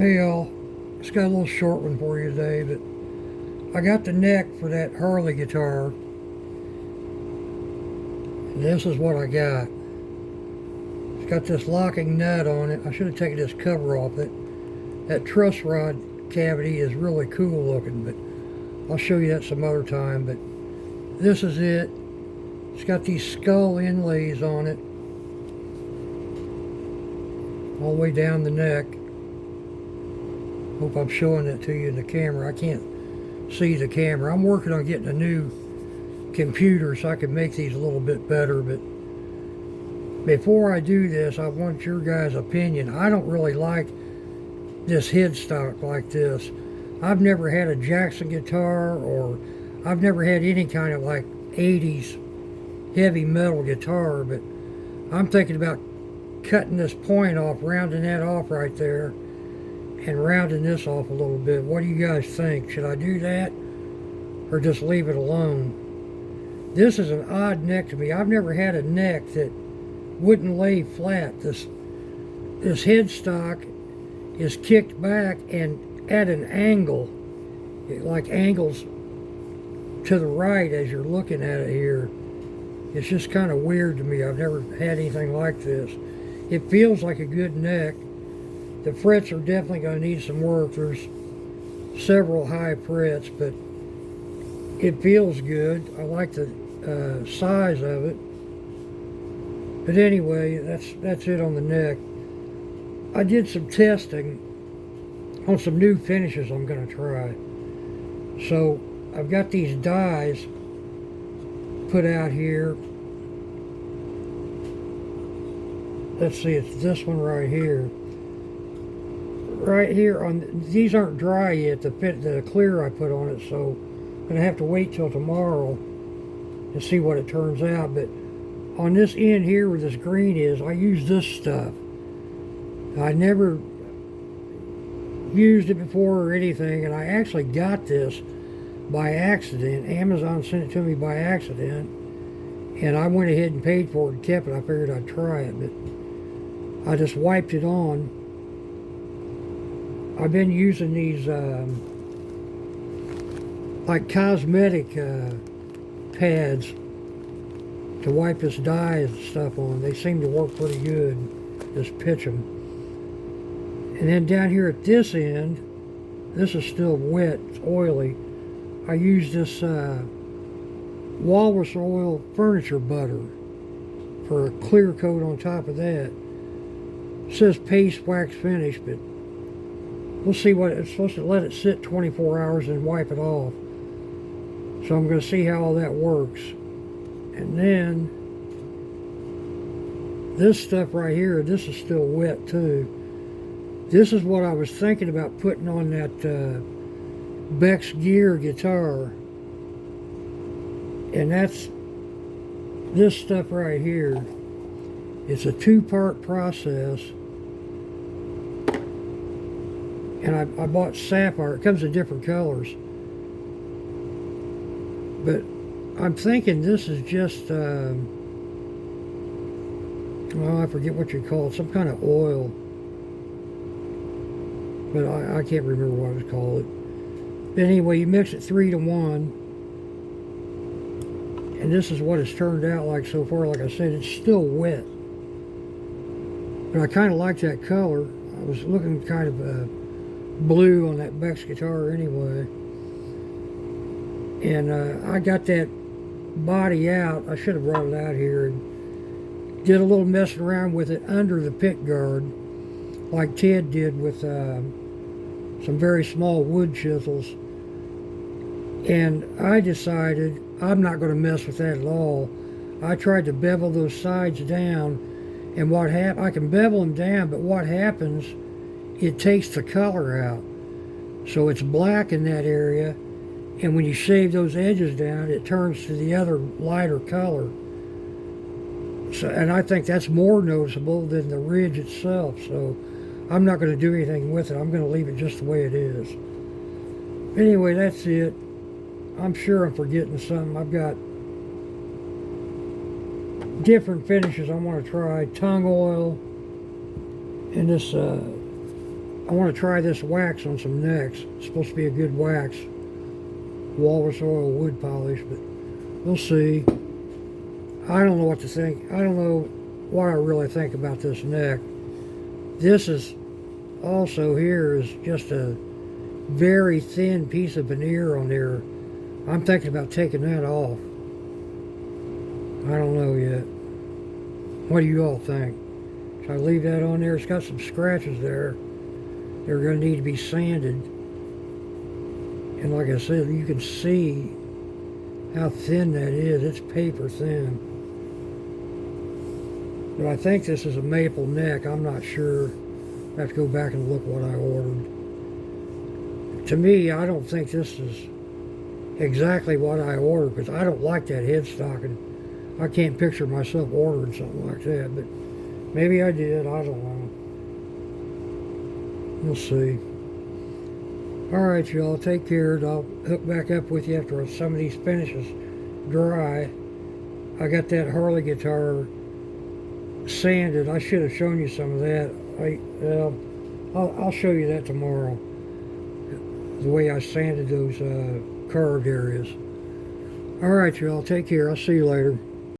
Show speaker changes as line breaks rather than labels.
Hey y'all, just got a little short one for you today, but I got the neck for that Harley guitar, and this is what I got. It's got this locking nut on it. I should have taken this cover off it. That truss rod cavity is really cool looking, but I'll show you that some other time. But this is it. It's got these skull inlays on it, all the way down the neck. Hope I'm showing it to you in the camera. I can't see the camera. I'm working on getting a new computer so I can make these a little bit better, but before I do this, I want your guys' opinion. I don't really like this headstock like this. I've never had a Jackson guitar, or I've never had any kind of like 80s heavy metal guitar, but I'm thinking about cutting this point off, rounding that off right there, and rounding this off a little bit. What do you guys think? Should I do that or just leave it alone? This is an odd neck to me. I've never had a neck that wouldn't lay flat. This headstock is kicked back and at an angle. It like angles to the right as you're looking at it here. It's just kind of weird to me. I've never had anything like this. It feels like a good neck. The frets are definitely going to need some work. There's several high frets, but it feels good. I like the size of it. But anyway, that's it on the neck. I did some testing on some new finishes I'm going to try. So I've got these dies put out here. Let's see, it's this one right here. Right here on these aren't dry yet, the clear I put on it, so I'm gonna have to wait till tomorrow to see what it turns out. But on this end here where this green is, I use this stuff. I never used it before or anything, and I actually got this by accident. Amazon sent it to me by accident, and I went ahead and paid for it and kept it. I figured I'd try it, but I just wiped it on. I've been using these like cosmetic pads to wipe this dye and stuff on. They seem to work pretty good. Just pitch them. And then down here at this end, this is still wet, it's oily. I use this walrus oil furniture butter for a clear coat on top of that. It says paste wax finish, but we'll see what it's supposed to. Let it sit 24 hours and wipe it off. So I'm going to see how all that works. And then this stuff right here, this is still wet too. This is what I was thinking about putting on that Beck's Gear guitar. And that's this stuff right here. It's a two-part process. And I bought sapphire. It comes in different colors. But I'm thinking this is just, well, I forget what you call it. Some kind of oil. But I can't remember what it was called. But anyway, you mix it 3 to 1. And this is what it's turned out like so far. Like I said, it's still wet. But I kind of like that color. I was looking kind of blue on that Beck's guitar anyway. And I got that body out. I should have brought it out here and did a little messing around with it under the pick guard, like Ted did with some very small wood chisels. And I decided I'm not going to mess with that at all. I tried to bevel those sides down, and what happened, I can bevel them down, but what happens, it takes the color out. So it's black in that area, and when you shave those edges down, it turns to the other lighter color. So, and I think that's more noticeable than the ridge itself. So I'm not going to do anything with it. I'm going to leave it just the way it is. Anyway, that's it. I'm sure I'm forgetting something. I've got different finishes I want to try. Tongue oil and this I want to try this wax on some necks. It's supposed to be a good wax. Walrus oil wood polish, but we'll see. I don't know what to think. I don't know what I really think about this neck. This is also here is just a very thin piece of veneer on there. I'm thinking about taking that off. I don't know yet. What do you all think? Should I leave that on there? It's got some scratches there. They're going to need to be sanded. And like I said, you can see how thin that is. It's paper thin. But I think this is a maple neck. I'm not sure. I have to go back and look what I ordered. To me, I don't think this is exactly what I ordered, because I don't like that headstock, and I can't picture myself ordering something like that. But maybe I did. I don't know. We'll see. Alright, y'all. Take care. I'll hook back up with you after some of these finishes dry. I got that Harley guitar sanded. I should have shown you some of that. I'll show you that tomorrow. The way I sanded those carved areas. Alright, y'all. Take care. I'll see you later.